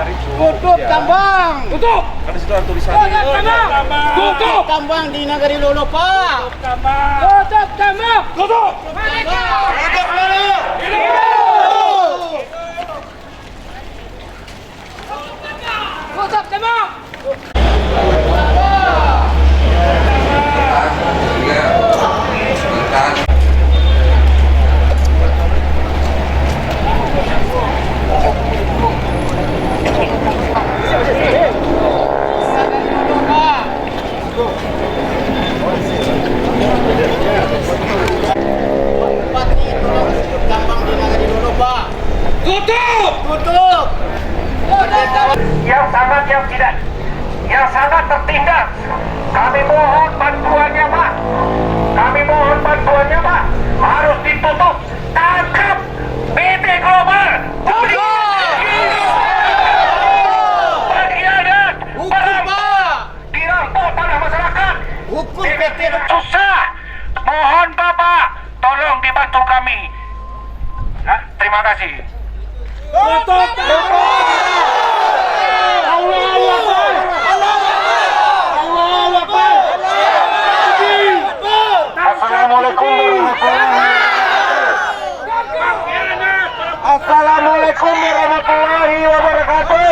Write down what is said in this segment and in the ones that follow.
Tutup tambang. Tutup. Kan di situ ada tulisannya. Tutup. Tambang di Nagari Lolo, Pak. Tutup tambang. Tutup. Hidup Lolo. Tutup tambang. Bupati tolong tutup tambang di Nagari Lolo, Pak. Tutup. Tutup. Yang sangat tertindas. Kami mohon bantuannya, Pak. Harus ditutup. Tangkap PT Global. Pengkhianat. Hukum, Pak. Dirampok tanah masyarakat. Hukum PT. Susah. Mohon Bapak, tolong dibantu kami. Nah, terima kasih. Tutup. Assalamualaikum warahmatullahi wabarakatuh.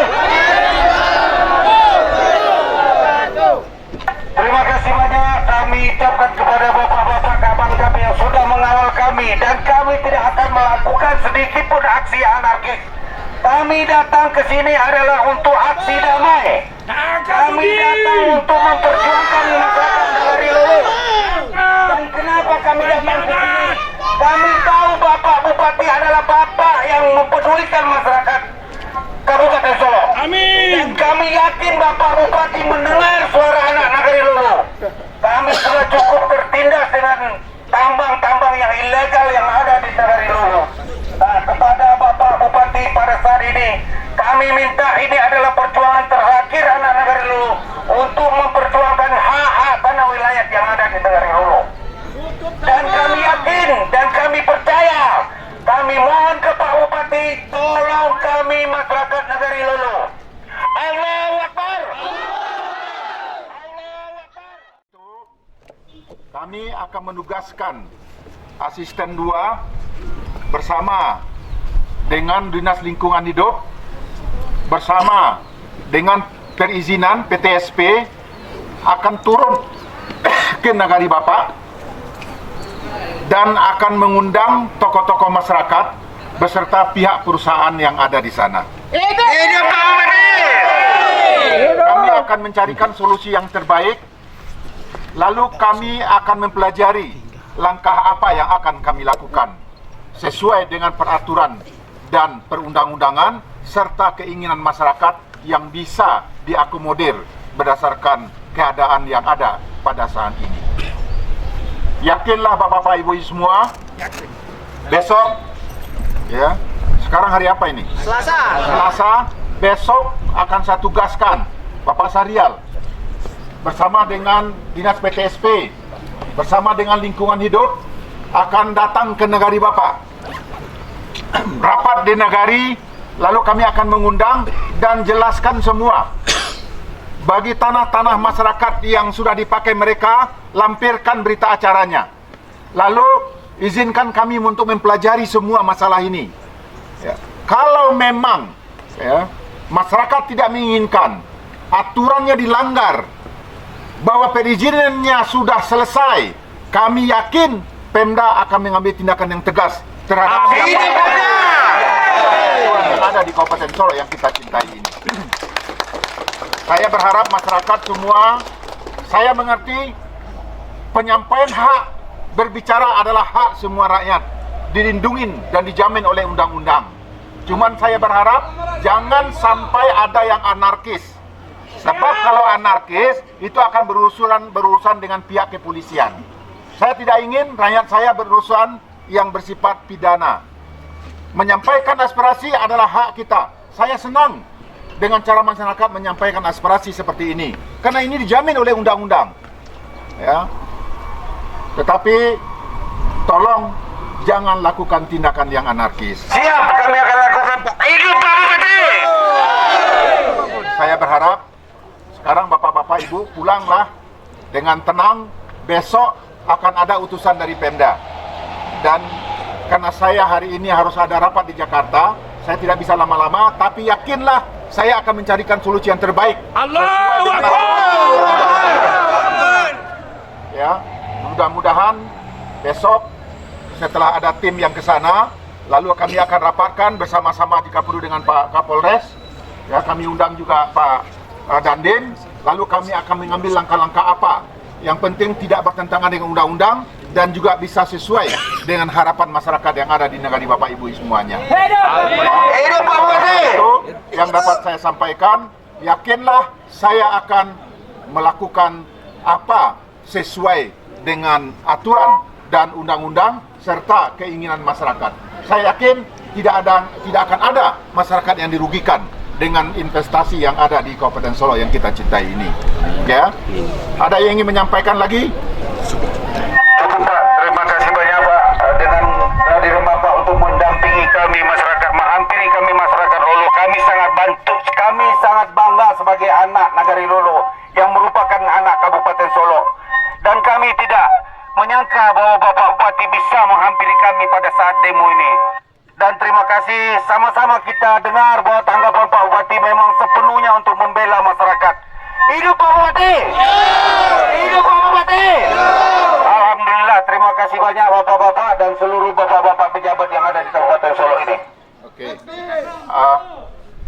Terima kasih banyak kami ucapkan kepada bapak-bapak abang kami yang sudah mengawal kami, dan kami tidak akan melakukan sedikit pun aksi anarkis. Kami datang ke sini adalah untuk aksi damai. Kami datang untuk memperjuangkan masyarakat Nagari Lolo. Dan kenapa kami datang ke sini? Kami tahu Bapak Bupati adalah Bapak yang mempedulikan masyarakat Kabupaten Solo. Amin. Dan kami yakin Bapak Bupati mendengar suara anak Nagari Lolo. Kami sudah cukup tertindas dengan tambang-tambang yang ilegal yang ada di Nagari Lolo. Nah, kepada Bapak Bupati pada saat ini, kami minta, ini adalah perjuangan terakhir anak Nagari Lolo untuk memperjuangkan hak-hak tanah wilayah yang ada di Nagari Lolo. Dan kami yakin dan kami percaya, kami mohon ke Pak Bupati, tolong kami masyarakat Nagari Lolo. Allahu Akbar. Kami akan menugaskan asisten 2 bersama dengan Dinas Lingkungan Hidup, bersama dengan perizinan PTSP akan turun ke Nagari Bapak dan akan mengundang tokoh-tokoh masyarakat beserta pihak perusahaan yang ada di sana. Hidup Pak Bupati. Kami akan mencarikan solusi yang terbaik, lalu kami akan mempelajari langkah apa yang akan kami lakukan sesuai dengan peraturan dan perundang-undangan serta keinginan masyarakat yang bisa diakomodir berdasarkan keadaan yang ada pada saat ini. Yakinlah Bapak-bapak Ibu semua, besok, ya, sekarang hari apa ini? Selasa, besok akan saya tugaskan Bapak Sarial bersama dengan Dinas PTSP, bersama dengan Lingkungan Hidup akan datang ke Nagari Bapak. Rapat di Nagari, lalu kami akan mengundang dan jelaskan semua. Bagi tanah-tanah masyarakat yang sudah dipakai mereka, lampirkan berita acaranya. Lalu izinkan kami untuk mempelajari semua masalah ini. Ya. Kalau memang masyarakat tidak menginginkan, aturannya dilanggar, bahwa perizinannya sudah selesai, kami yakin Pemda akan mengambil tindakan yang tegas terhadap siapa yang ada di Kabupaten Solo yang kita cintai ini. Saya berharap masyarakat semua, saya mengerti penyampaian hak berbicara adalah hak semua rakyat, dilindungi dan dijamin oleh undang-undang. Cuman saya berharap jangan sampai ada yang anarkis. Sebab kalau anarkis itu akan berurusan dengan pihak kepolisian. Saya tidak ingin rakyat saya berurusan yang bersifat pidana. Menyampaikan aspirasi adalah hak kita. Saya senang dengan cara masyarakat menyampaikan aspirasi seperti ini, karena ini dijamin oleh undang-undang. Ya. Tetapi tolong jangan lakukan tindakan yang anarkis. Siap, kami akan lakukan. Hidup Pak Bupati. berharap sekarang Bapak-Bapak Ibu pulanglah dengan tenang. Besok akan ada utusan dari Pemda. Dan karena saya hari ini harus ada rapat di Jakarta, saya tidak bisa lama-lama, tapi yakinlah saya akan mencarikan solusi yang terbaik. Allahu Akbar. Ya, mudah-mudahan besok setelah ada tim yang ke sana, lalu kami akan rapatkan bersama-sama jika perlu dengan Pak Kapolres. Ya, kami undang juga Pak Dandim, lalu kami akan mengambil langkah-langkah apa yang penting tidak bertentangan dengan undang-undang dan juga bisa sesuai dengan harapan masyarakat yang ada di negara Bapak Ibu semuanya. Hidup Pak Bupati. Itu yang dapat saya sampaikan. Yakinlah saya akan melakukan apa sesuai dengan aturan dan undang-undang serta keinginan masyarakat. Saya yakin tidak akan ada masyarakat yang dirugikan dengan investasi yang ada di Kabupaten Solo yang kita cintai ini. Ya, ada yang ingin menyampaikan lagi? Cukup Pak, terima kasih banyak Pak dengan kehadiran Bapak untuk mendampingi kami masyarakat, menghampiri kami masyarakat Lolo. Kami sangat bantu, kami sangat bangga sebagai anak Nagari Lolo yang merupakan anak Kabupaten Solo. Dan kami tidak menyangka bahwa Bapak Bupati bisa menghampiri kami pada saat demo ini. Dan terima kasih, sama-sama kita dengar bahwa tanggapan Pak Bupati memang sepenuhnya untuk membela masyarakat. Hidup Pak Bupati! Hidup Pak Bupati! Alhamdulillah, terima kasih banyak Bapak-Bapak dan seluruh Bapak-Bapak pejabat yang ada di Kabupaten Solo ini. Oke.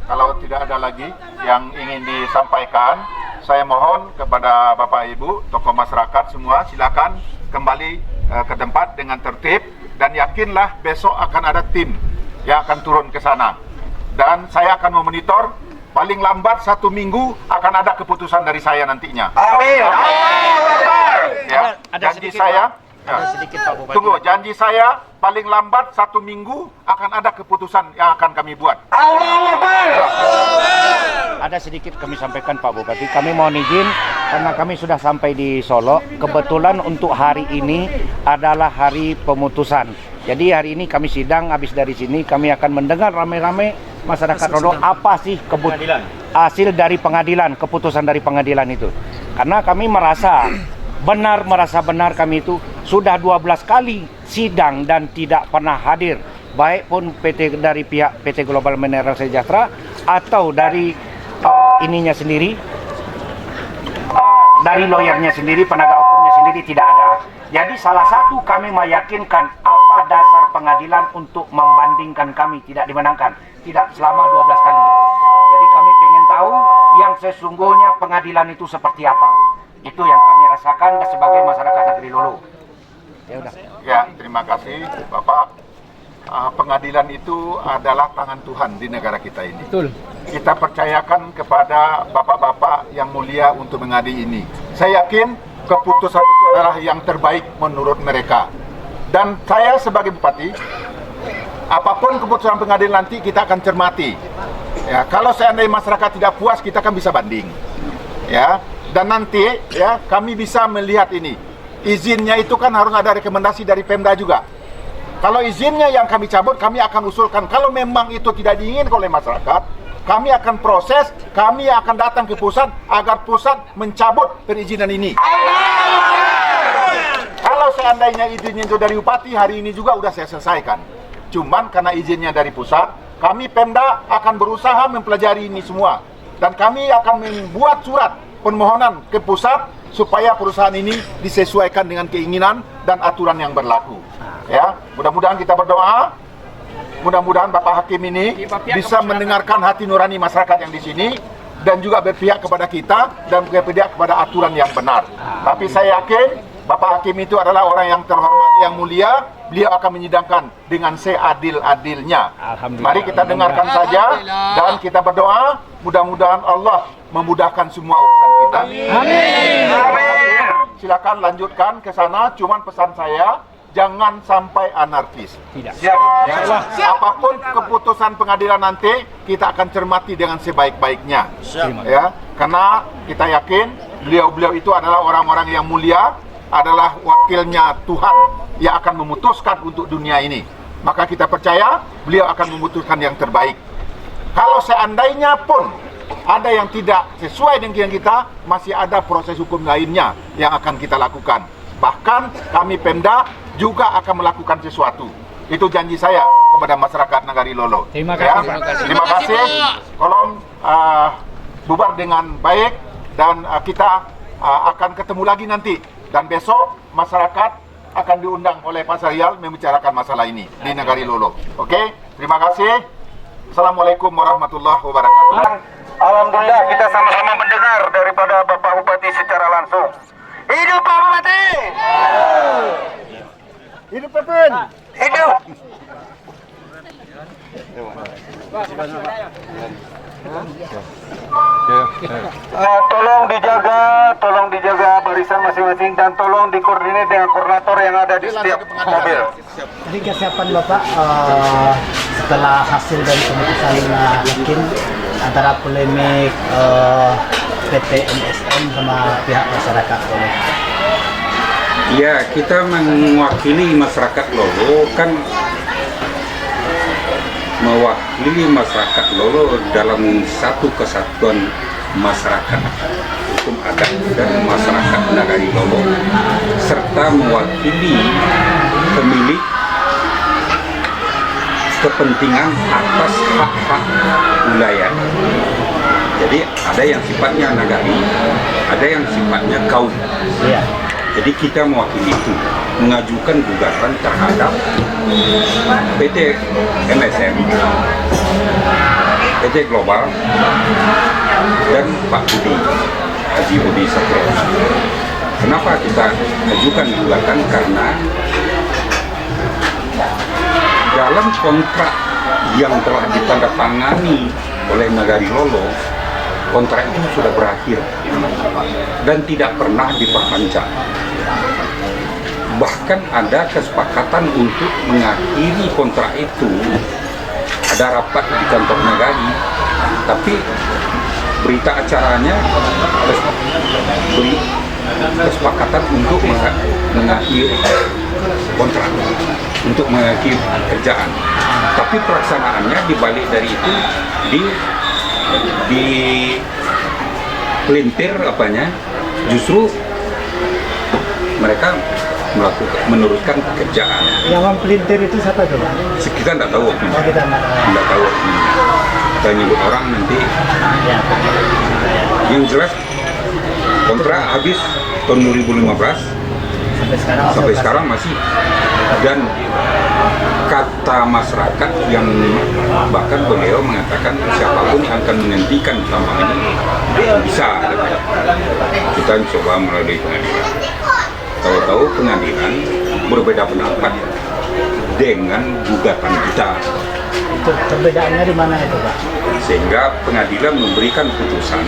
Kalau tidak ada lagi yang ingin disampaikan, saya mohon kepada Bapak Ibu, tokoh masyarakat semua, silakan kembali ke tempat dengan tertib. Dan yakinlah besok akan ada tim yang akan turun ke sana. Dan saya akan memonitor, paling lambat 1 minggu akan ada keputusan dari saya nantinya. Amin. Ya, janji saya. Tunggu, janji saya paling lambat 1 minggu akan ada keputusan yang akan kami buat. Allahu Akbar. Ada sedikit kami sampaikan Pak Bupati, kami mohon izin karena kami sudah sampai di Solo. Kebetulan untuk hari ini adalah hari pemutusan. Jadi hari ini kami sidang, habis dari sini kami akan mendengar rame-rame masyarakat Solo apa sih hasil dari pengadilan, keputusan dari pengadilan itu. Karena kami merasa benar kami itu sudah 12 kali sidang dan tidak pernah hadir, baik pun dari pihak PT Global Mineral Sejahtera atau dari ininya sendiri, dari lawyernya sendiri, penegak hukumnya sendiri tidak ada. Jadi salah satu kami meyakinkan apa dasar pengadilan untuk membandingkan kami tidak dimenangkan, tidak selama 12 kali. Jadi kami ingin tahu yang sesungguhnya pengadilan itu seperti apa. Itu yang kami rasakan sebagai masyarakat Negeri Lolo. Ya udah. Ya, terima kasih Bapak. Pengadilan itu adalah tangan Tuhan di negara kita ini. Betul. Kita percayakan kepada bapak-bapak yang mulia untuk mengadili ini. Saya yakin keputusan itu adalah yang terbaik menurut mereka. Dan saya sebagai bupati, apapun keputusan pengadilan nanti kita akan cermati. Ya, kalau seandainya masyarakat tidak puas, kita kan bisa banding. Ya, dan nanti ya kami bisa melihat ini. Izinnya itu kan harus ada rekomendasi dari Pemda juga. Kalau izinnya yang kami cabut, kami akan usulkan. Kalau memang itu tidak diinginkan oleh masyarakat, kami akan proses, kami akan datang ke pusat agar pusat mencabut perizinan ini. Kalau seandainya izinnya itu dari Bupati, hari ini juga udah saya selesaikan. Cuman karena izinnya dari pusat, kami Pemda akan berusaha mempelajari ini semua. Dan kami akan membuat surat permohonan ke pusat supaya perusahaan ini disesuaikan dengan keinginan dan aturan yang berlaku. Ya, mudah-mudahan kita berdoa, mudah-mudahan Bapak Hakim ini bisa mendengarkan hati nurani masyarakat yang di sini dan juga berpihak kepada kita dan berpihak kepada aturan yang benar. Tapi saya yakin Bapak Hakim itu adalah orang yang terhormat, yang mulia. Beliau akan menyidangkan dengan seadil-adilnya. Mari kita dengarkan saja dan kita berdoa, mudah-mudahan Allah memudahkan semua urusan kita. Amin. Amin. Silakan lanjutkan ke sana. Cuman pesan saya, jangan sampai anarkis. Tidak. Siap. Ya, apapun keputusan pengadilan nanti, kita akan cermati dengan sebaik-baiknya. Ya, karena kita yakin beliau-beliau itu adalah orang-orang yang mulia, adalah wakilnya Tuhan yang akan memutuskan untuk dunia ini. Maka kita percaya beliau akan memutuskan yang terbaik. Kalau seandainya pun ada yang tidak sesuai dengan kita, masih ada proses hukum lainnya yang akan kita lakukan. Bahkan kami Pemda juga akan melakukan sesuatu. Itu janji saya kepada masyarakat Nagari Lolo. Terima kasih, Pak. Terima kasih. Tolong bubar dengan baik dan kita akan ketemu lagi nanti. Dan besok masyarakat akan diundang oleh Pak Syahrial membicarakan masalah ini di Nagari Lolo. Oke? Terima kasih. Assalamualaikum warahmatullahi wabarakatuh. Alhamdulillah kita sama-sama mendengar daripada Bapak Bupati secara langsung. Hidup Pak Bupati! Hidup Pepin! Hidup! Tolong dijaga barisan masing-masing dan tolong dikoordinir dengan koordinator yang ada di setiap mobil. Jadi kesiapan Bapak setelah hasil dari keputusan Hakim antara polemik PT MSM sama pihak masyarakat Lolo. Ya, kita mewakili masyarakat Lolo, kan mewakili masyarakat Lolo dalam satu kesatuan masyarakat hukum adat dan masyarakat Nagari Lolo, serta mewakili pemilik kepentingan atas hak-hak wilayah. Jadi ada yang sifatnya nagari, ada yang sifatnya kaum. Iya. Jadi kita mewakili itu, mengajukan gugatan terhadap PT MSM, PT Global, dan Pak Budi, Haji Budi Satrio. Kenapa kita ajukan gugatan? Karena dalam kontrak yang telah ditandatangani oleh Nagari Lolo, kontrak itu sudah berakhir dan tidak pernah diperpanjang. Bahkan ada kesepakatan untuk mengakhiri kontrak itu. Ada rapat di kantor Nagari, tapi berita acaranya beri kesepakatan untuk mengakhiri kontrak, untuk mengakhiri kerjaan. Tapi pelaksanaannya dibalik dari itu di pelintir apanya, justru mereka meneruskan pekerjaan. Yang mempelintir itu siapa coba? Kita tidak tahu waktunya. Oh, kita Tidak tahu waktunya. Kita nyebut orang nanti. Ya. Yang jelas kontrak habis tahun 2015 sampai sekarang masih. Dan kata masyarakat yang bahkan beliau mengatakan siapapun yang akan menghentikan tambang ini bisa. Kita coba melalui pengadilan. Tahu-tahu pengadilan berbeda pendapat dengan gugatan kita. Itu perbedaannya di mana itu, Pak? Sehingga pengadilan memberikan putusan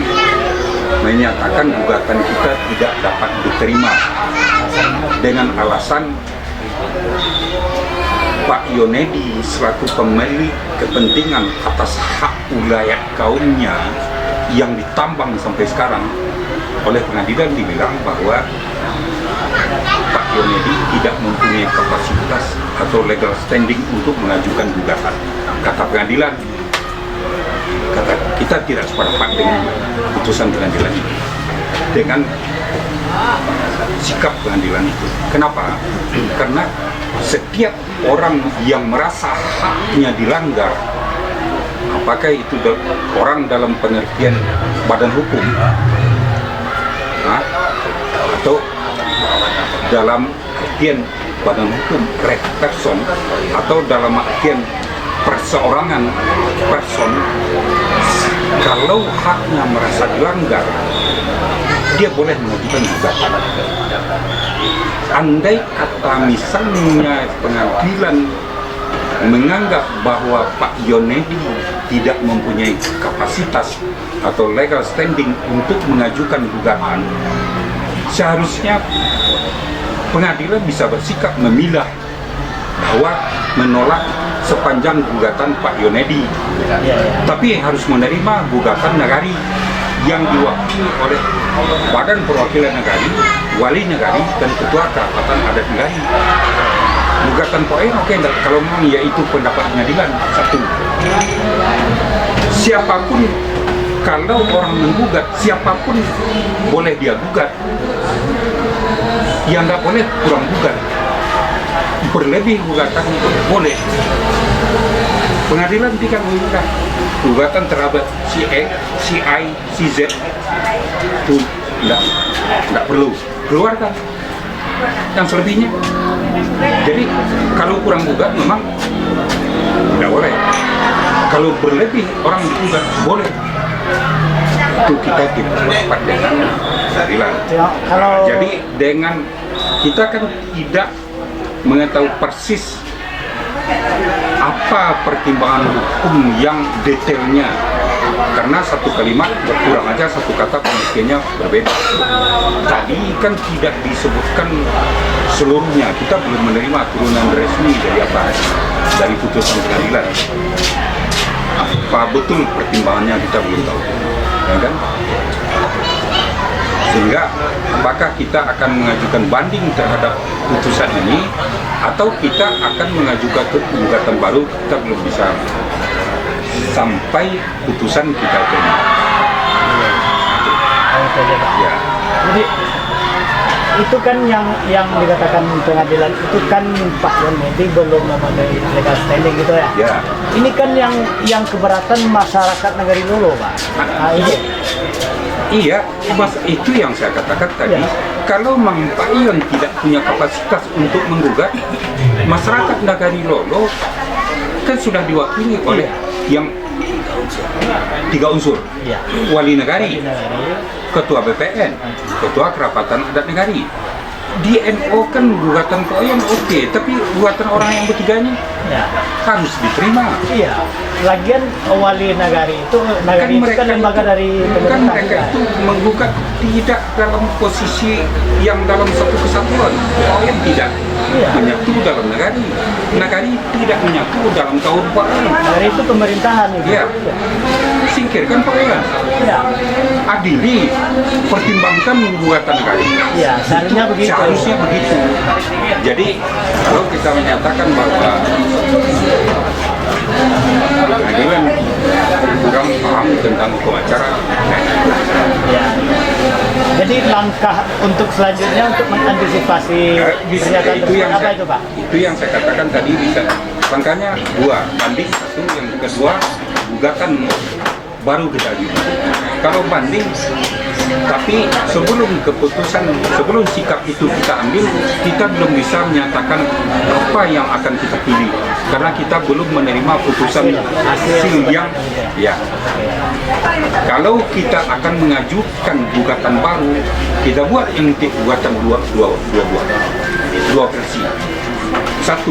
menyatakan gugatan kita tidak dapat diterima dengan alasan Pak Yonedi selaku pemilik kepentingan atas hak wilayah kaumnya yang ditambang sampai sekarang. Oleh pengadilan dibilang bahwa Pak Yonedi tidak mempunyai kapasitas atau legal standing untuk mengajukan gugatan. Kata pengadilan, kata kita tidak sependapat dengan putusan pengadilan itu, dengan sikap pengadilan itu. Kenapa? Karena setiap orang yang merasa haknya dilanggar, apakah itu orang dalam pengertian badan hukum, atau dalam artian badan hukum red person, atau dalam artian perseorangan person, kalau haknya merasa dilanggar, dia boleh mengajukan gugatan. Andai kata misalnya pengadilan menganggap bahwa Pak Yonedi tidak mempunyai kapasitas atau legal standing untuk mengajukan gugatan, seharusnya pengadilan bisa bersikap memilah bahwa menolak sepanjang gugatan Pak Yonedi, tapi harus menerima gugatan Nagari yang diwakili oleh Badan Perwakilan Nagari, Wali Nagari, dan Ketua Kerapatan Adat Nagari. Gugatan poin oke, kalau memang yaitu pendapat pengadilan. Satu, siapapun kalau orang menggugat, siapapun boleh dia gugat. Yang nggak boleh kurang gugat. Berlebih gugatan itu boleh. Pengadilan tidak menggugat gugatan terhadap si E, si I, si Z itu tidak perlu keluarkan yang selebihnya. Jadi kalau kurang gugat memang tidak boleh. Kalau berlebih orang digugat boleh. Itu kita tidak sepakat dengan pengadilan. Jadi dengan kita kan tidak mengetahui persis apa pertimbangan hukum yang detailnya, karena satu kalimat berkurang aja satu kata pembuktiannya berbeda. Tadi kan tidak disebutkan seluruhnya, kita belum menerima turunan resmi dari putusan pengadilan. Apa betul pertimbangannya kita belum tahu, ya kan? Sehingga apakah kita akan mengajukan banding terhadap putusan ini atau kita akan mengajukan gugatan baru, kita belum bisa sampai putusan kita terima. Ya. Jadi itu kan yang dikatakan pengadilan itu kan Pak Yonedi belum memenuhi legal standing gitu ya. Ya. Ini kan yang keberatan masyarakat Negari Lolo, Pak. Nah, ini. Iya, mas, itu yang saya katakan tadi. Ya. Kalau Mang Pak Ion tidak punya kapasitas untuk menggugat, masyarakat Nagari Lolo kan sudah diwakili oleh yang 3 unsur. Ya. Wali Negari, Ketua BPN, Ketua Kerapatan Adat Negari. Di NO kan gugatan Pak Ion oke, tapi gugatan orang yang bertiganya Ya. harus diterima. Iya. Lagian wali nagari itu nagari itu kan lembaga dari kan pemerintah mereka juga. itu menggugat tidak dalam posisi yang dalam satu kesatuan. Yang tidak Iya. menyatu dalam negari, negari tidak menyatu dalam kabupaten. Nagari itu pemerintahan itu. Ya, singkirkan Pak Ion, Iya. adili, pertimbangkan gugatan negari. Iya, seharusnya begitu. Seharusnya begitu. Jadi kalau kita menyatakan bahwa pengadilan kurang paham tentang hukum acara, Ya. Jadi langkah untuk selanjutnya untuk mengantisipasi pernyataan tersebut apa itu, Pak? Itu yang saya katakan tadi, bisa langkahnya 2, banding 1, yang kedua gugatan baru kita ajukan. Kalau banding, tapi sebelum keputusan, sebelum sikap itu kita ambil, kita belum bisa menyatakan apa yang akan kita pilih, karena kita belum menerima putusan hasil yang ya. Kalau kita akan mengajukan gugatan baru, kita buat inti gugatan dua versi. 1,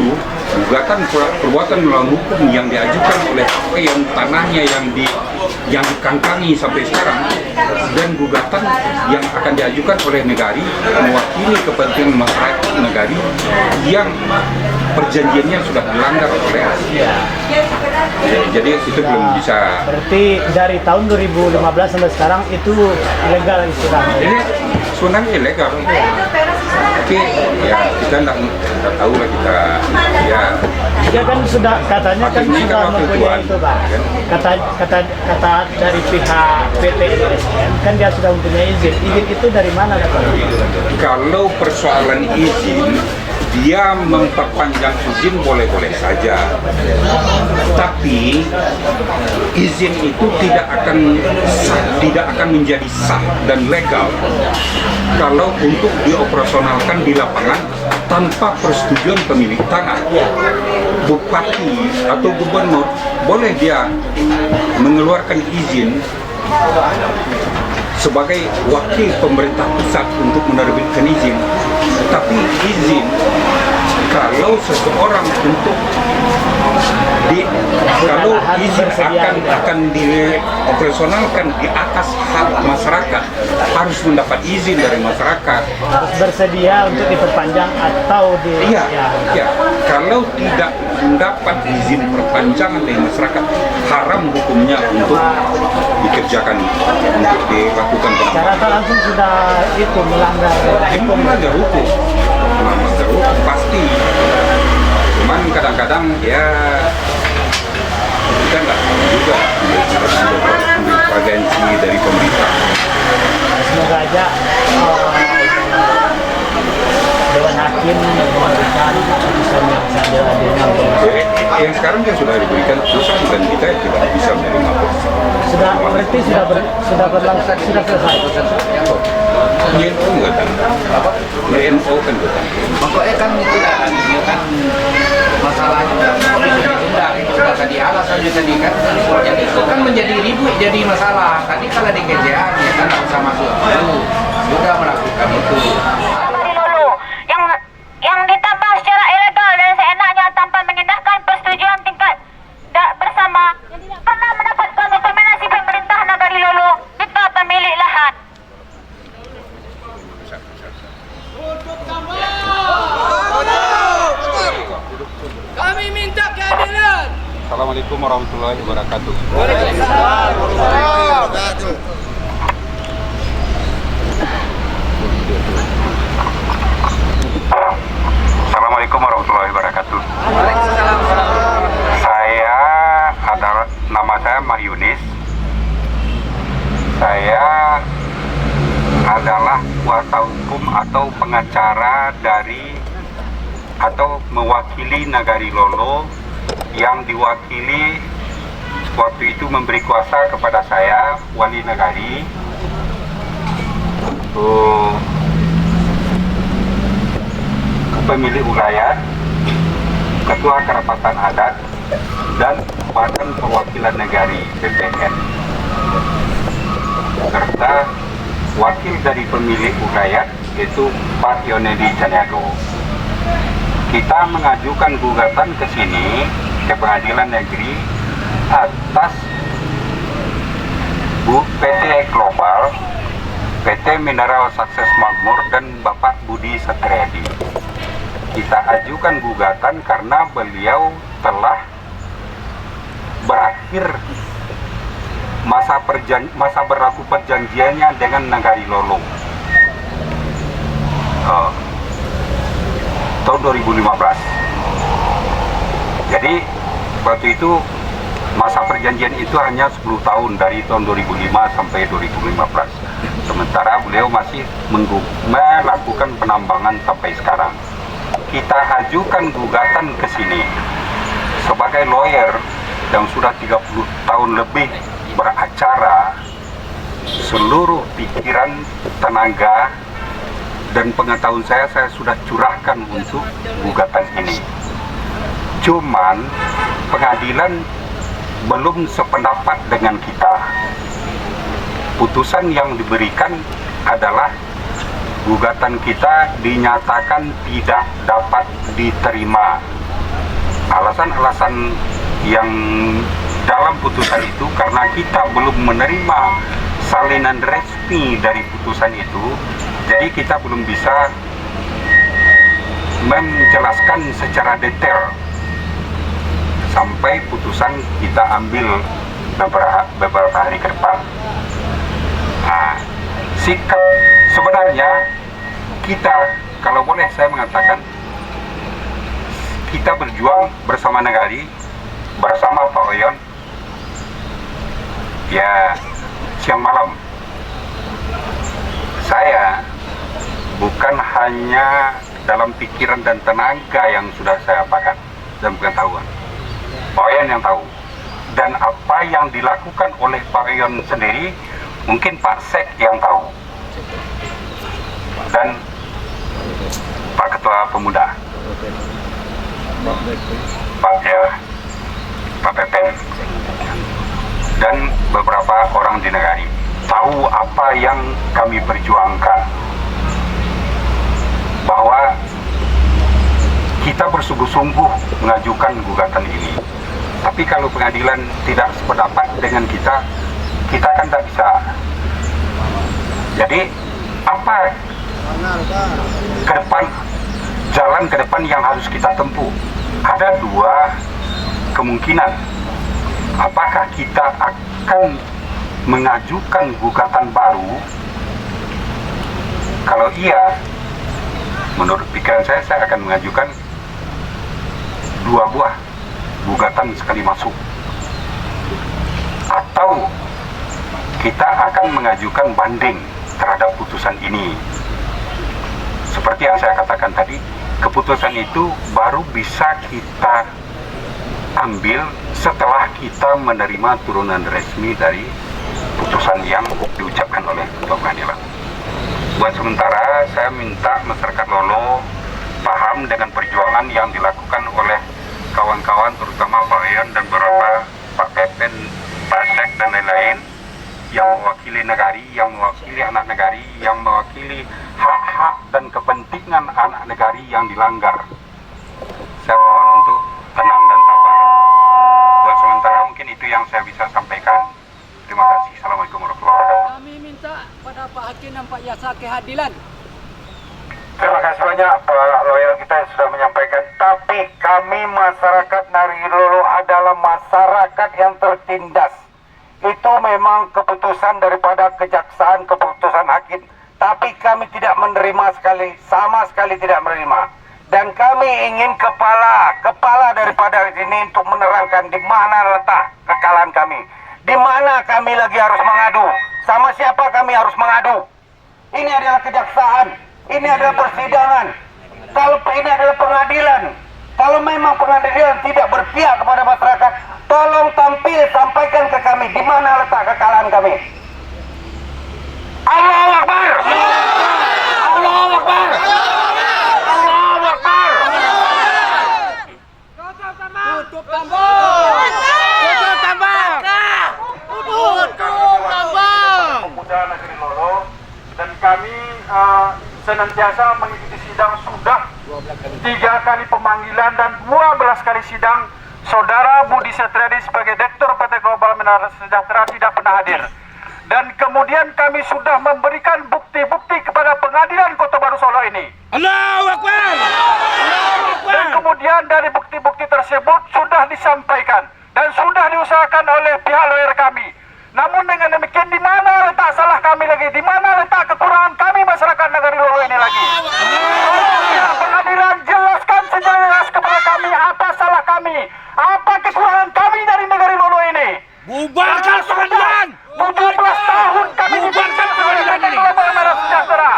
gugatan perbuatan melawan hukum yang diajukan oleh yang tanahnya yang dikangkangi sampai sekarang, dan gugatan yang akan diajukan oleh negari mewakili kepentingan masyarakat negari yang perjanjiannya sudah dilanggar oleh Ya. ya, jadi itu belum bisa. Berarti dari tahun 2015 sampai sekarang itu ilegal istilahnya. Ini sebenarnya ilegal, tapi ya kita tidak tahu lah kita ya. Dia kan sudah katanya kan Ini sudah kan waktu mempunyai tuan, itu, Pak. kan? Kata dari pihak PT ISN kan dia sudah mempunyai izin. Izin itu dari mana, Pak? Kalau persoalan izin, dia memperpanjang izin boleh-boleh saja, tapi izin itu tidak akan sah, tidak akan menjadi sah dan legal kalau untuk dioperasionalkan di lapangan tanpa persetujuan pemilik tanah. Bupati atau gubernur boleh dia mengeluarkan izin sebagai wakil pemerintah pusat untuk menerbitkan izin, tapi izin kalau seseorang untuk kalau izin akan dioperasionalkan di atas hak masyarakat, harus mendapat izin dari masyarakat. Harus bersedia untuk diperpanjang atau di Iya, ya. Kalau tidak mendapat izin perpanjangan dari masyarakat, haram hukumnya untuk dikerjakan, untuk dilakukan secara penambangan. tak langsung sudah itu melanggar hukum. Melanggar hukum, pasti. Cuman kadang-kadang ya kita nggak tahu juga. agensi dari pemerintah. Semoga aja Dewan Hakim memberikan putusan yang seadil-adilnya. Yang sekarang yang sudah diberikan putusan dan kita tidak bisa menerima. Sudah berarti sudah berlangsung, sudah selesai. YNO nggak tahu. YNO kan nggak tahu. Pokoknya kan itu kan masalahnya ditunda itu sudah tadi alasannya tadi kan jadi itu kan menjadi ribut jadi masalah. Tadi kalau di kerjaan ya kan nggak bisa masuk dulu sudah melakukan itu. Yang ditambah secara ilegal dan seenaknya tanpa mengindahkan persetujuan tingkat bersama pernah mendapatkan determinasi pemerintah Nagari Lolo serta pemilik lahan. Untuk kami minta keadilan. Assalamualaikum warahmatullahi wabarakatuh. Waalaikumsalam warahmatullahi wabarakatuh. Assalamualaikum warahmatullahi wabarakatuh. Nama saya Mah Yunis. Saya adalah kuasa hukum atau pengacara dari atau mewakili Nagari Lolo yang diwakili waktu itu memberi kuasa kepada saya, Wali Nagari, pemilik wilayah, ketua kerapatan adat, dan Badan Perwakilan Negari BPN, serta wakil dari pemilik wilayah yaitu Pak Yonedi Caniago. Kita mengajukan gugatan ke sini ke Pengadilan Negeri atas PT Global, PT Mineral Sukses Makmur, dan Bapak Budi Satriadi. Kita ajukan gugatan karena beliau telah berakhir masa berlaku perjanjiannya dengan Nagari Lolo tahun 2015. Jadi waktu itu masa perjanjian itu hanya 10 tahun dari tahun 2005 sampai 2015. Sementara beliau masih melakukan penambangan sampai sekarang. Kita ajukan gugatan ke sini sebagai lawyer yang sudah 30 tahun lebih beracara, seluruh pikiran, tenaga, dan pengetahuan saya sudah curahkan untuk gugatan ini. Cuman pengadilan belum sependapat dengan kita. Putusan yang diberikan adalah gugatan kita dinyatakan tidak dapat diterima. Alasan-alasan yang dalam putusan itu karena kita belum menerima salinan resmi dari putusan itu, jadi kita belum bisa menjelaskan secara detail sampai putusan kita ambil beberapa hari ke depan. Nah, sikap sebenarnya kita, kalau boleh saya mengatakan, kita berjuang bersama Nagari, bersama Pak Oyon, ya siang malam. Saya bukan hanya dalam pikiran dan tenaga yang sudah saya apakan dan pengetahuan, Pak Oyon yang tahu. Dan apa yang dilakukan oleh Pak Oyon sendiri, mungkin Pak Sek yang tahu. Dan Pak Ketua Pemuda, Pak Pepen, dan beberapa orang di Nagari tahu apa yang kami perjuangkan, bahwa kita bersungguh-sungguh mengajukan gugatan ini. Tapi kalau pengadilan tidak sependapat dengan kita kan tidak bisa. Jadi apa ke depan, jalan ke depan yang harus kita tempuh? Ada dua kemungkinan. Apakah kita akan mengajukan gugatan baru? Kalau iya, menurut pikiran saya akan mengajukan 2 buah gugatan sekali masuk. Atau kita akan mengajukan banding terhadap putusan ini. Seperti yang saya katakan tadi, keputusan itu baru bisa kita ambil setelah kita menerima turunan resmi dari putusan yang diucapkan oleh Ketua Pengadilan. Buat sementara, saya minta masyarakat Lolo paham dengan perjuangan yang dilakukan oleh kawan-kawan, terutama Pak Yon dan beberapa Pak Pepen, Pak Sek dan lain-lain, yang mewakili negari, yang mewakili anak negari, yang mewakili hak-hak dan kepentingan anak negari yang dilanggar. Saya mohon untuk tenang dan sabar. Buat sementara mungkin itu yang saya bisa sampaikan. Terima kasih. Assalamualaikum warahmatullahi wabarakatuh. Kami minta pada Pak Hakim dan Pak Yasa kehadilan. Terima kasih banyak Pak Loyal kita yang sudah menyampaikan. Tapi kami masyarakat Narilolo adalah masyarakat yang tertindas. Itu memang keputusan daripada kejaksaan, keputusan hakim. Tapi kami tidak menerima sama sekali tidak menerima. Dan kami ingin kepala daripada ini untuk menerangkan di mana letak kekalahan kami. Di mana kami lagi harus mengadu? Sama siapa kami harus mengadu? Ini adalah kejaksaan, ini adalah persidangan. Kalau ini adalah pengadilan, kalau memang pengadilan tidak berpihak kepada masyarakat, tolong sampaikan ke kami di mana letak kekalahan kami. Allahu Akbar! Allahu Akbar! Allahu Akbar! Tutup tambang! Tutup tambang! Tutup tambang! Pemuda Negeri Lolo, dan kami senantiasa mengikuti sidang sudah 3 kali pemanggilan dan 12 kali sidang. Saudara Budi Setriadi sebagai Direktur PT Global Mineral Sejahtera tidak pernah hadir. Dan kemudian kami sudah memberikan bukti-bukti kepada Pengadilan Kota Baru Solo ini. Allahu Akbar! Dan kemudian dari bukti-bukti tersebut sudah disampaikan dan sudah diusahakan oleh pihak lawyer kami. Namun dengan demikian, di mana letak salah kami lagi? Di mana letak kekurangan kami masyarakat Negeri Lolo ini lagi? Pihak pengadilan jelaskan sejelas kepada kami apa salah kami, apa kekurangan kami dari Negeri Lolo ini. Bubarkan pengadilan! 17 tahun kami dibubarkan sebagai PT Global Mineral Sejahtera.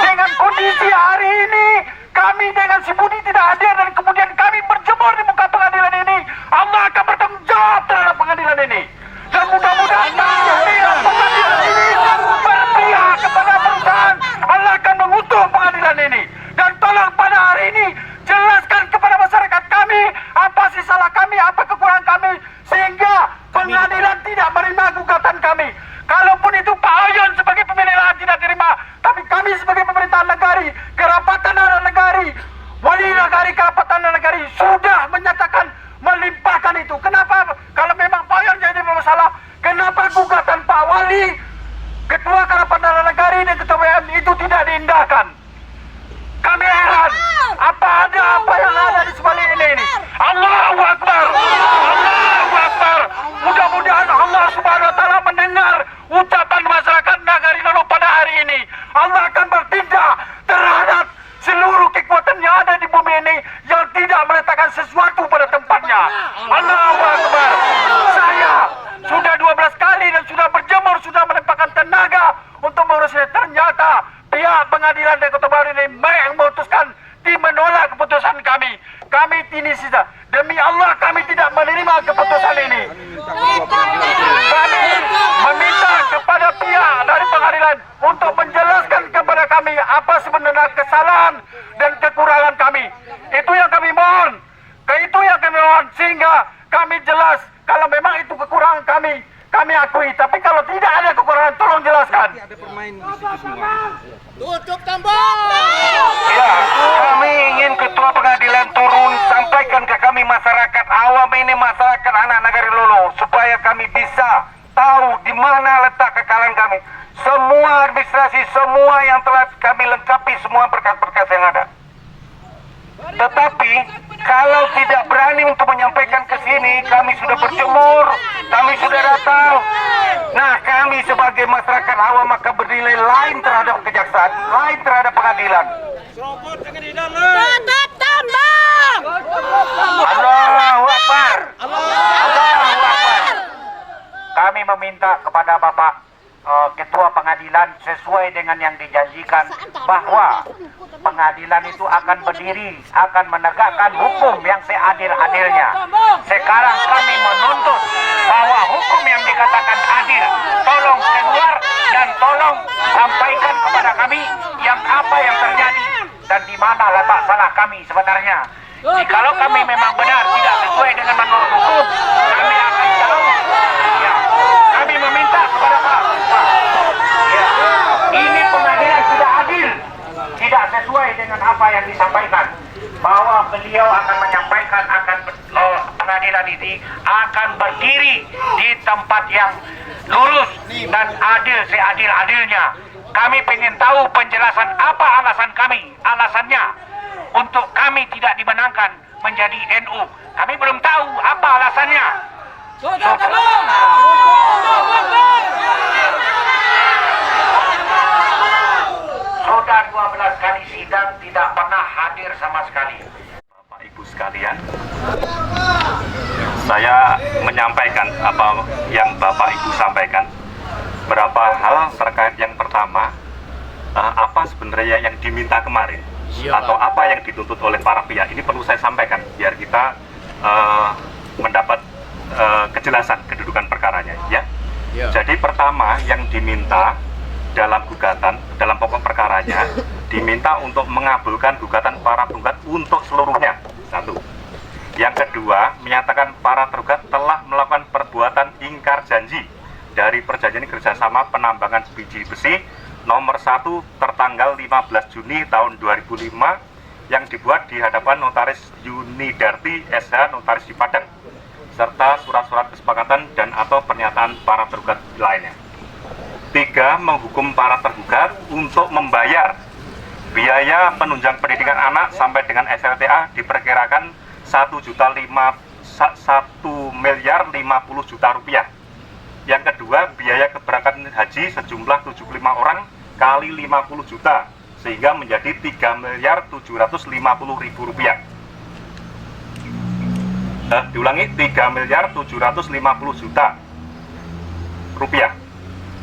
Dengan kondisi hari ini, kami dengan si Budi tidak hadir dan kemudian kami berjemur di muka pengadilan ini. Allah akan bertanggung jawab terhadap pengadilan ini. Dan mudah-mudahan pengadilan ini berpihak kepada perusahaan. Allah akan mengutuk pengadilan ini. Dan tolong pada hari ini jelaskan kepada masyarakat kami apa sih salah kami, apa kekurangan kami, sehingga pengadilan tidak menerima gugatan kami. Kalaupun itu Pak Oyon sebagai pemilik lahan tidak terima, tapi kami sebagai pemerintahan negari, kerapatan anak negari, wali negari, kerapatan anak negari sudah menyatakan melimpahkan itu. Kenapa? Kalau memang Pak Oyon jadi bermasalah, kenapa gugatan Pak Wali, Ketua Kerapatan Anak Negari dan Ketua WM itu tidak diindahkan? Kami heran, apa yang ada di sebalik ini? Allahu Akbar! Allahu Akbar! Mudah-mudahan Allah Subhanahu Wa Taala mendengar ucapan masyarakat Nagari Lolo pada hari ini. Allah akan bertindak terhadap seluruh kekuatan yang ada di bumi ini yang tidak meletakkan sesuatu pada tempatnya. Allahu Akbar! Saya sudah 12 kali dan sudah berjemur, sudah menempatkan tenaga untuk mengurusnya. Ternyata pihak pengadilan dari Kota Baru ini memutuskan menolak keputusan kami. Kami ini sisa. Demi Allah kami tidak menerima keputusan ini. Kami meminta kepada pihak dari pengadilan untuk menjelaskan kepada kami apa sebenarnya kesalahan dan kekurangan kami. Itu yang kami mohon. Itu yang kami mohon sehingga kami jelas kalau memang itu kekurangan kami akui. Tapi kalau tidak ada kekurangan, tolong jelaskan. Tutup tambang! Ya, kami ingin Ketua Pengadilan turun sampaikan ke kami masyarakat awam ini, masyarakat anak Nagari Lolo, supaya kami bisa tahu di mana letak kekalahan kami. Semua administrasi, semua yang telah kami lengkapi, semua berkas-berkas yang ada. Tetapi kalau tidak berani untuk menyampaikan ke sini, kami sudah berjemur, kami sudah datang. Nah, kami sebagai masyarakat awam maka bernilai lain terhadap kejaksaan, lain terhadap pengadilan. Tutup tambang! Allahu Akbar! Allahu Akbar! Kami meminta kepada Bapak Ketua Pengadilan sesuai dengan yang dijanjikan bahwa pengadilan itu akan berdiri, akan menegakkan hukum yang seadil-adilnya. Sekarang kami menuntut bahwa hukum yang dikatakan adil tolong keluar dan tolong sampaikan kepada kami yang apa yang terjadi dan di mana letak salah kami sebenarnya. Jikalau kami memang benar tidak sesuai dengan menurut hukum, kami akan jauh. Ya, kami meminta kepada Pak. Ya, ini pengadilan sudah adil, tidak sesuai dengan apa yang disampaikan. Bahwa beliau akan menyampaikan pengadilan ini akan berdiri di tempat yang lurus dan adil seadil-adilnya. Kami ingin tahu penjelasan apa alasan kami, alasannya untuk kami tidak dimenangkan menjadi NU. Kami belum tahu apa alasannya. Sudah 12 kali sidang tidak pernah hadir sama sekali. Bapak Ibu sekalian, saya menyampaikan apa yang Bapak Ibu sampaikan. Berapa hal terkait yang pertama, apa sebenarnya yang diminta kemarin atau apa yang dituntut oleh para pihak, ini perlu saya sampaikan biar kita mendapat kejelasan kedudukan perkaranya, ya. Jadi pertama yang diminta dalam gugatan, dalam pokok perkaranya diminta untuk mengabulkan gugatan para penggugat untuk seluruhnya. Satu. Yang kedua, menyatakan para tergugat telah melakukan perbuatan ingkar janji dari perjanjian kerjasama penambangan biji besi nomor 1 tertanggal 15 Juni tahun 2005 yang dibuat di hadapan Notaris Yunidarti SH Notaris di Padang serta surat-surat kesepakatan dan atau pernyataan para tergugat lainnya. 3. Menghukum para tergugat untuk membayar biaya penunjang pendidikan anak sampai dengan SLTA diperkirakan 1.050.000.000 rupiah. Yang kedua, biaya keberangkatan haji sejumlah 75 orang kali 50 juta sehingga menjadi 3.750.000 rupiah. Diulangi, 3.750 juta rupiah.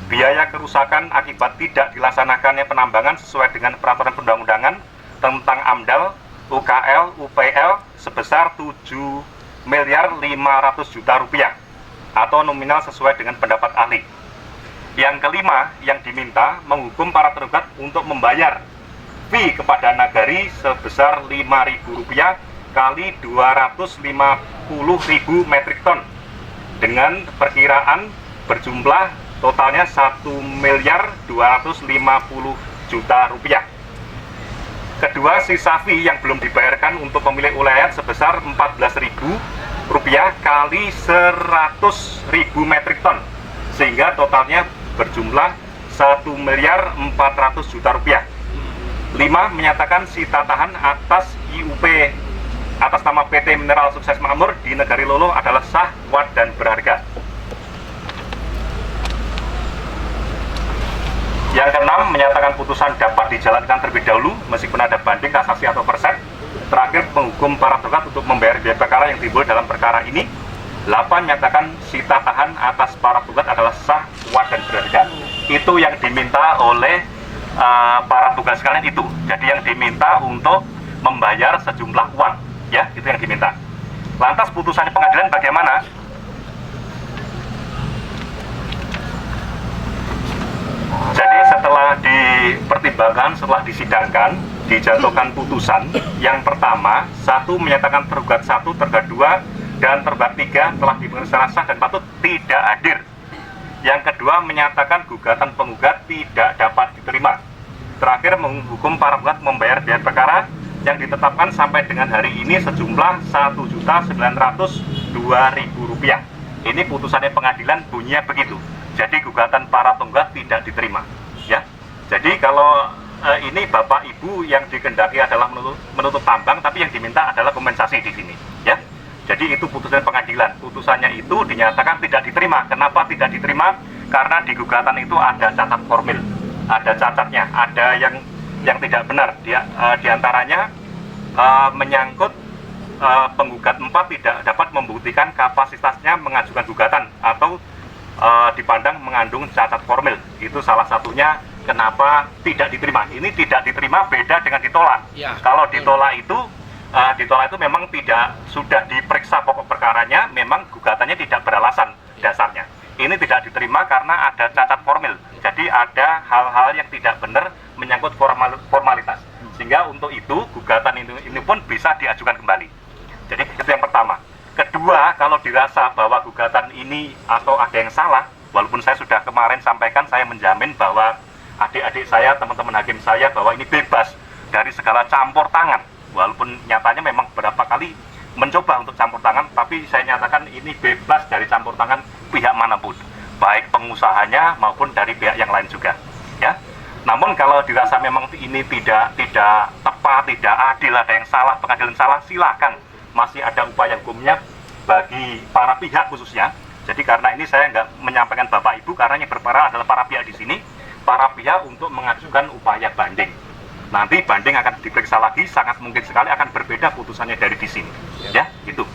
Biaya kerusakan akibat tidak dilaksanakannya penambangan sesuai dengan peraturan perundang-undangan tentang AMDAL, UKL, UPL sebesar 7.500.000.000 rupiah atau nominal sesuai dengan pendapat ahli. Yang kelima, yang diminta menghukum para tergugat untuk membayar fee kepada Nagari sebesar Rp5.000 kali 250.000 metrik ton dengan perkiraan berjumlah totalnya 1.250.000.000 rupiah. Kedua, sisa fee yang belum dibayarkan untuk pemilik ulayat sebesar Rp14.000 kali 100.000 metrik ton sehingga totalnya berjumlah Rp1.400.000.000. 5. Menyatakan sita tahan atas IUP atas nama PT Mineral Sukses Makmur di Negari Lolo adalah sah, kuat, dan berharga. Yang keenam, menyatakan putusan dapat dijalankan terlebih dahulu meskipun ada banding, kasasi, atau perset. Terakhir, menghukum para tergugat untuk membayar biaya perkara yang timbul dalam perkara ini. 8. Menyatakan sita tahan atas para tergugat adalah sah, kuat, dan berharga. Itu yang diminta oleh para tugas sekalian itu. Jadi yang diminta untuk membayar sejumlah uang, ya, itu yang diminta. Lantas putusan pengadilan bagaimana? Jadi setelah dipertimbangkan, setelah disidangkan, dijatuhkan putusan. Yang pertama, 1. Menyatakan tergugat 1, tergugat 2, dan tergugat 3 telah diputuskan secara sah dan patut tidak hadir. Yang kedua, menyatakan gugatan penggugat tidak dapat diterima. Terakhir, menghukum para penggugat membayar biaya perkara yang ditetapkan sampai dengan hari ini sejumlah Rp1.902.000. Ini putusannya pengadilan bunyinya begitu. Jadi gugatan para penggugat tidak diterima, ya. Jadi kalau ini Bapak Ibu yang dikehendaki adalah menutup tambang, tapi yang diminta adalah kompensasi di sini, ya. Jadi itu putusan pengadilan. Putusannya itu dinyatakan tidak diterima. Kenapa tidak diterima? Karena di gugatan itu ada cacat formil, ada cacatnya, ada yang tidak benar. Di antaranya menyangkut penggugat 4 tidak dapat membuktikan kapasitasnya mengajukan gugatan atau dipandang mengandung cacat formil. Itu salah satunya kenapa tidak diterima. Ini tidak diterima beda dengan ditolak. Kalau ditolak itu memang tidak sudah diperiksa pokok perkaranya, memang gugatannya tidak beralasan dasarnya. Ini tidak diterima karena ada cacat formil. Jadi ada hal-hal yang tidak benar menyangkut formalitas. Sehingga untuk itu gugatan ini pun bisa diajukan kembali. Jadi itu yang pertama. Kedua, kalau dirasa bahwa gugatan ini atau ada yang salah, walaupun saya sudah kemarin sampaikan, saya menjamin bahwa adik-adik saya, teman-teman hakim saya, bahwa ini bebas dari segala campur tangan. Walaupun nyatanya memang beberapa kali mencoba untuk campur tangan, tapi saya nyatakan ini bebas dari campur tangan pihak manapun, baik pengusahanya maupun dari pihak yang lain juga. Ya. Namun kalau dirasa memang ini tidak tepat, tidak adil, ada yang salah, pengadilan salah, silakan. Masih ada upaya hukumnya bagi para pihak khususnya. Jadi karena ini saya nggak menyampaikan Bapak Ibu, karena yang berperkara adalah para pihak di sini, para pihak untuk mengajukan upaya banding. Nanti banding akan diperiksa lagi, sangat mungkin sekali akan berbeda putusannya dari di sini. Ya, gitu.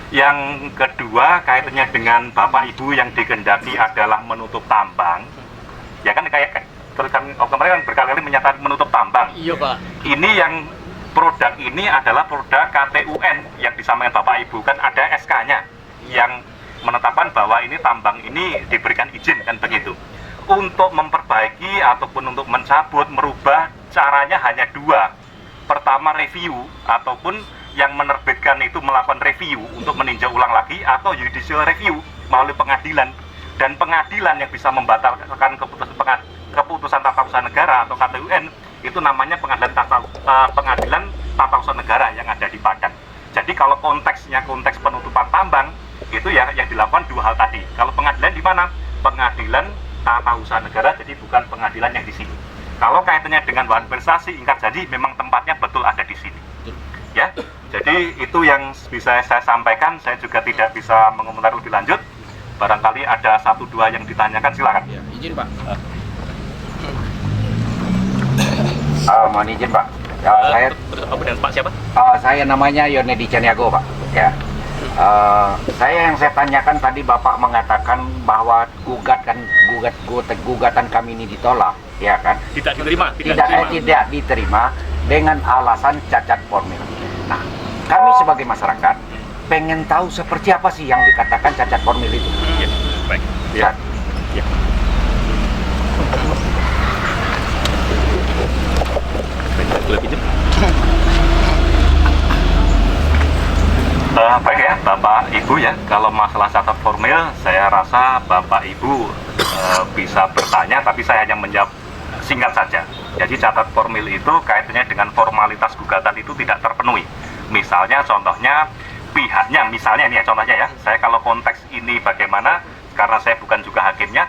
Yang kedua, kaitannya dengan Bapak Ibu yang dikehendaki adalah menutup tambang. Ya kan kayak kemarin kan berkali-kali menyatakan menutup tambang. Iya, Pak. Ini yang produk ini adalah produk KTUN yang disampaikan Bapak Ibu, kan ada SK-nya yang menetapkan bahwa ini tambang ini diberikan izin, kan begitu. Untuk memperbaiki ataupun untuk mencabut, merubah, caranya hanya dua. Pertama review, ataupun yang menerbitkan itu melakukan review untuk meninjau ulang lagi, atau judicial review melalui pengadilan. Dan pengadilan yang bisa membatalkan keputusan tata usaha negara atau KTUN itu namanya pengadilan tata usaha negara yang ada di Padang. Jadi kalau konteksnya konteks penutupan tambang itu ya yang dilakukan dua hal tadi. Kalau pengadilan di mana? Pengadilan tata usaha negara, jadi bukan pengadilan yang di sini. Kalau kaitannya dengan bahan prestasi ingkar janji, memang tempatnya betul ada di sini. Ya, jadi itu yang bisa saya sampaikan. Saya juga tidak bisa mengomentari lebih lanjut. Barangkali ada satu dua yang ditanyakan, silakan. Ya, izin Pak. Mohon izin Pak. Saya dengan Pak siapa? Saya namanya Yonedi Caniago Pak. Ya. Yang saya tanyakan tadi Bapak mengatakan bahwa gugatan kami ini ditolak, ya kan? Tidak diterima. Tidak diterima dengan alasan cacat formil. Nah, kami sebagai masyarakat pengen tahu seperti apa sih yang dikatakan cacat formil itu. Ya, baik. Ya. Ya. Baik ya, Bapak Ibu ya, kalau masalah catat formil, saya rasa Bapak Ibu bisa bertanya, tapi saya hanya menjawab singkat saja. Jadi catat formil itu kaitannya dengan formalitas gugatan itu tidak terpenuhi. Misalnya, contohnya pihaknya, misalnya ini ya contohnya ya, saya kalau konteks ini bagaimana, karena saya bukan juga hakimnya,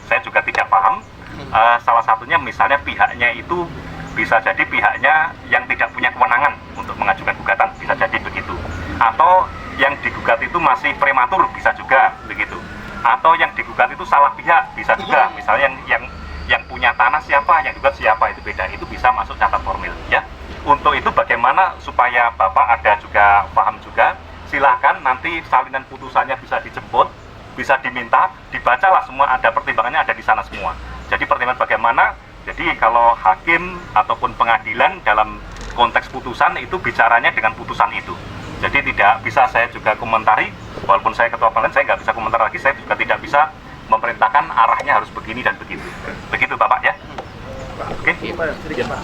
saya juga tidak paham. Salah satunya misalnya pihaknya itu bisa jadi pihaknya yang tidak punya kewenangan untuk mengajukan gugatan, bisa jadi begitu. Atau yang digugat itu masih prematur, bisa juga begitu. Atau yang digugat itu salah pihak, bisa juga. Misalnya yang punya tanah siapa, yang digugat siapa, itu beda. Itu bisa masuk catat formil ya. Untuk itu bagaimana supaya Bapak ada juga paham juga, silakan nanti salinan putusannya bisa dijemput, bisa diminta, dibacalah semua, ada pertimbangannya ada di sana semua. Jadi pertimbangan bagaimana, jadi kalau hakim ataupun pengadilan dalam konteks putusan itu bicaranya dengan putusan itu. Jadi tidak bisa saya juga komentari, walaupun saya ketua pengadilan, saya nggak bisa komentar lagi, saya juga tidak bisa memerintahkan arahnya harus begini dan begitu. Begitu Bapak ya. Oke. Sedikit Pak.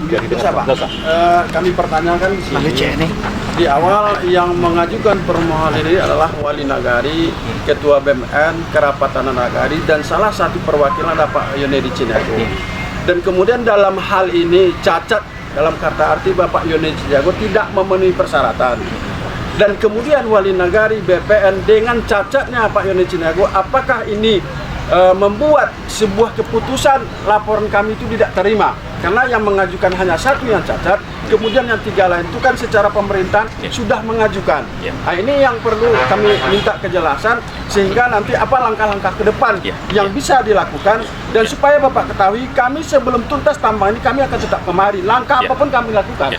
Bisa Pak. Kami pertanyakan di sini. Di awal yang mengajukan permohonan ini adalah wali nagari, ketua BMN, kerapatan nagari, dan salah satu perwakilan Pak Yonedi Caniago. Dan kemudian dalam hal ini cacat dalam kata arti Bapak Yonedi Caniago tidak memenuhi persyaratan. Dan kemudian wali nagari BPN dengan cacatnya Pak Yonedi Caniago, apakah ini membuat sebuah keputusan laporan kami itu tidak terima? Karena yang mengajukan hanya satu yang cacat, kemudian yang tiga lain itu kan secara pemerintahan sudah mengajukan. Nah, ini yang perlu kami minta kejelasan, sehingga nanti apa langkah-langkah ke depan yang bisa dilakukan. Dan supaya Bapak ketahui, kami sebelum tuntas tambang ini kami akan tetap kemari, langkah apapun kami lakukan.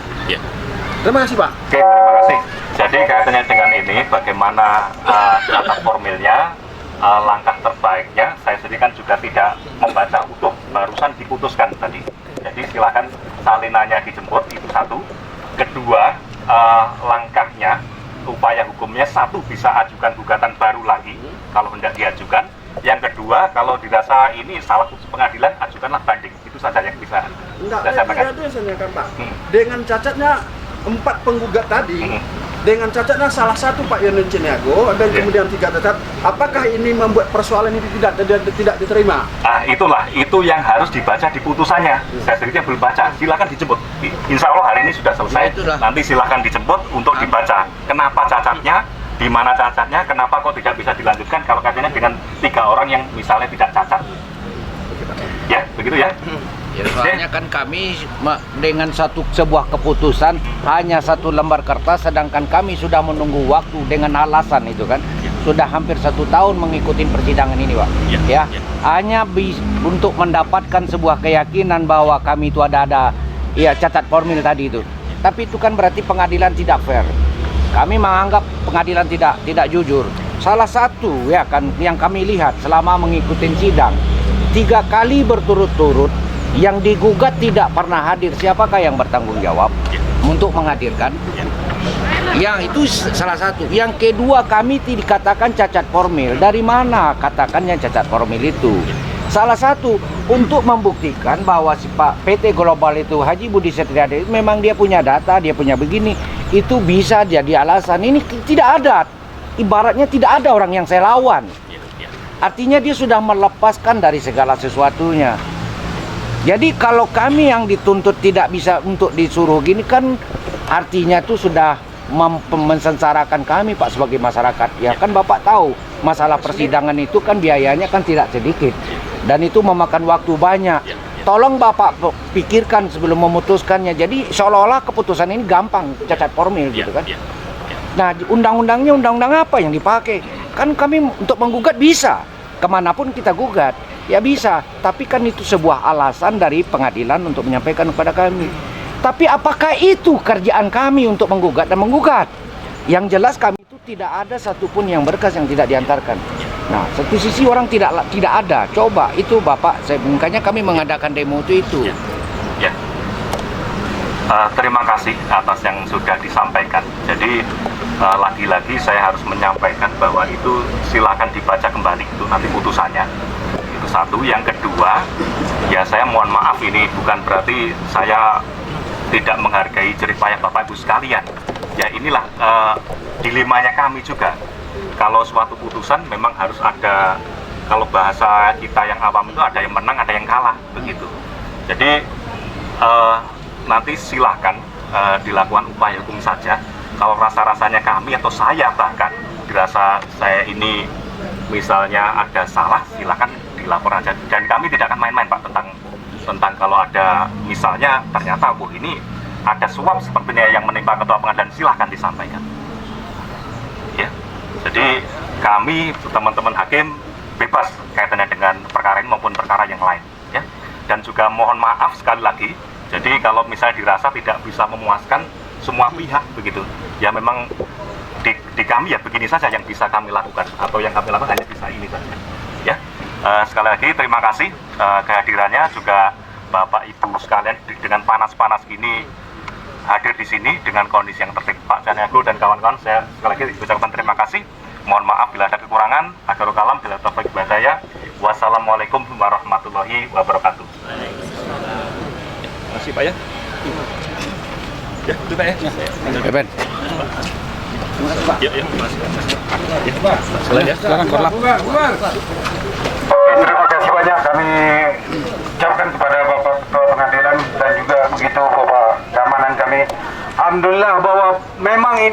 Terima kasih Pak. Oke, terima kasih. Jadi kaitannya dengan ini bagaimana catat formilnya, langkah terbaiknya, saya sendiri kan juga tidak membaca utuh, barusan diputuskan tadi. Jadi silakan salinannya dijemput, itu satu. Kedua, langkahnya, upaya hukumnya, satu, bisa ajukan gugatan baru lagi kalau hendak diajukan. Yang kedua, kalau dirasa ini salah putus pengadilan, ajukanlah banding. Itu saja yang bisa saya sampaikan. Tidak ada yang saya Pak. Dengan cacatnya 4 penggugat tadi, dengan cacatnya salah satu Pak Yono Ciniago dan kemudian 3 cacat, apakah ini membuat persoalan ini tidak diterima? Nah, itulah, itu yang harus dibaca di putusannya. Saya sendiri belum baca, silakan dijemput. Insya Allah hari ini sudah selesai, nanti silakan dijemput untuk dibaca. Kenapa cacatnya, di mana cacatnya, kenapa kok tidak bisa dilanjutkan kalau katanya dengan 3 orang yang misalnya tidak cacat. Ya, begitu ya. Ya, soalnya kan kami dengan sebuah keputusan hanya 1 lembar kertas, sedangkan kami sudah menunggu waktu dengan alasan itu kan sudah hampir 1 tahun mengikuti persidangan ini, Pak. Ya, hanya untuk mendapatkan sebuah keyakinan bahwa kami itu ada ya cacat formil tadi itu. Tapi itu kan berarti pengadilan tidak fair. Kami menganggap pengadilan tidak jujur. Salah satu ya kan yang kami lihat selama mengikuti sidang 3 kali berturut-turut yang digugat tidak pernah hadir. Siapakah yang bertanggung jawab untuk menghadirkan? Yang itu salah satu. Yang kedua, kami dikatakan cacat formil. Dari mana katakannya cacat formil itu? Salah satu untuk membuktikan bahwa si Pak PT Global itu Haji Budi Setriadi itu memang dia punya data, dia punya begini. Itu bisa jadi alasan. Ini tidak ada. Ibaratnya tidak ada orang yang saya lawan. Artinya dia sudah melepaskan dari segala sesuatunya. Jadi kalau kami yang dituntut tidak bisa untuk disuruh gini kan artinya itu sudah mensengsarakan kami Pak sebagai masyarakat. Ya kan Bapak tahu masalah persidangan itu kan biayanya kan tidak sedikit dan itu memakan waktu banyak. Tolong Bapak pikirkan sebelum memutuskannya. Jadi seolah-olah keputusan ini gampang, cacat formil gitu kan. Nah undang-undangnya undang-undang apa yang dipakai? Kan kami untuk menggugat bisa, kemanapun kita gugat. Ya bisa, tapi kan itu sebuah alasan dari pengadilan untuk menyampaikan kepada kami. Tapi apakah itu kerjaan kami untuk menggugat dan menggugat? Yang jelas kami itu tidak ada satupun yang berkas yang tidak diantarkan. Nah, satu sisi orang tidak ada. Coba itu Bapak, makanya kami mengadakan demo itu. Ya. Terima kasih atas yang sudah disampaikan. Jadi lagi-lagi saya harus menyampaikan bahwa itu silakan dibaca kembali itu nanti putusannya. Satu, yang kedua, ya saya mohon maaf ini bukan berarti saya tidak menghargai jerih payah Bapak Ibu sekalian. Ya inilah dilemanya kami juga. Kalau suatu putusan memang harus ada, kalau bahasa kita yang awam itu ada yang menang, ada yang kalah, begitu. Jadi nanti silahkan dilakukan upaya hukum saja. Kalau rasa-rasanya kami atau saya bahkan dirasa saya ini misalnya ada salah, silahkan dilapor aja, dan kami tidak akan main-main Pak tentang kalau ada misalnya ternyata ini ada suap sepertinya yang menimpa ketua pengadilan, silahkan disampaikan ya. Jadi kami teman-teman hakim bebas kaitannya dengan perkara ini maupun perkara yang lain ya. Dan juga mohon maaf sekali lagi, jadi kalau misalnya dirasa tidak bisa memuaskan semua pihak begitu ya, memang di kami ya begini saja yang bisa kami lakukan, atau yang kami lakukan hanya bisa ini saja ya. Sekali lagi terima kasih kehadirannya juga Bapak Ibu sekalian dengan panas-panas gini hadir di sini dengan kondisi yang tertib. Pak Caniago dan kawan-kawan, saya sekali lagi ucapkan terima kasih. Mohon maaf bila ada kekurangan. Akhirul kalam, bila taufik hidayah. Wassalamualaikum warahmatullahi wabarakatuh. Masih Pak ya? Ya, itu Pak ya. Ben. Ya, silakan korlap. Terima kasih banyak kami ucapkan kepada Bapak Ketua Pengadilan dan juga begitu Bapak keamanan kami. Alhamdulillah bahwa memang ini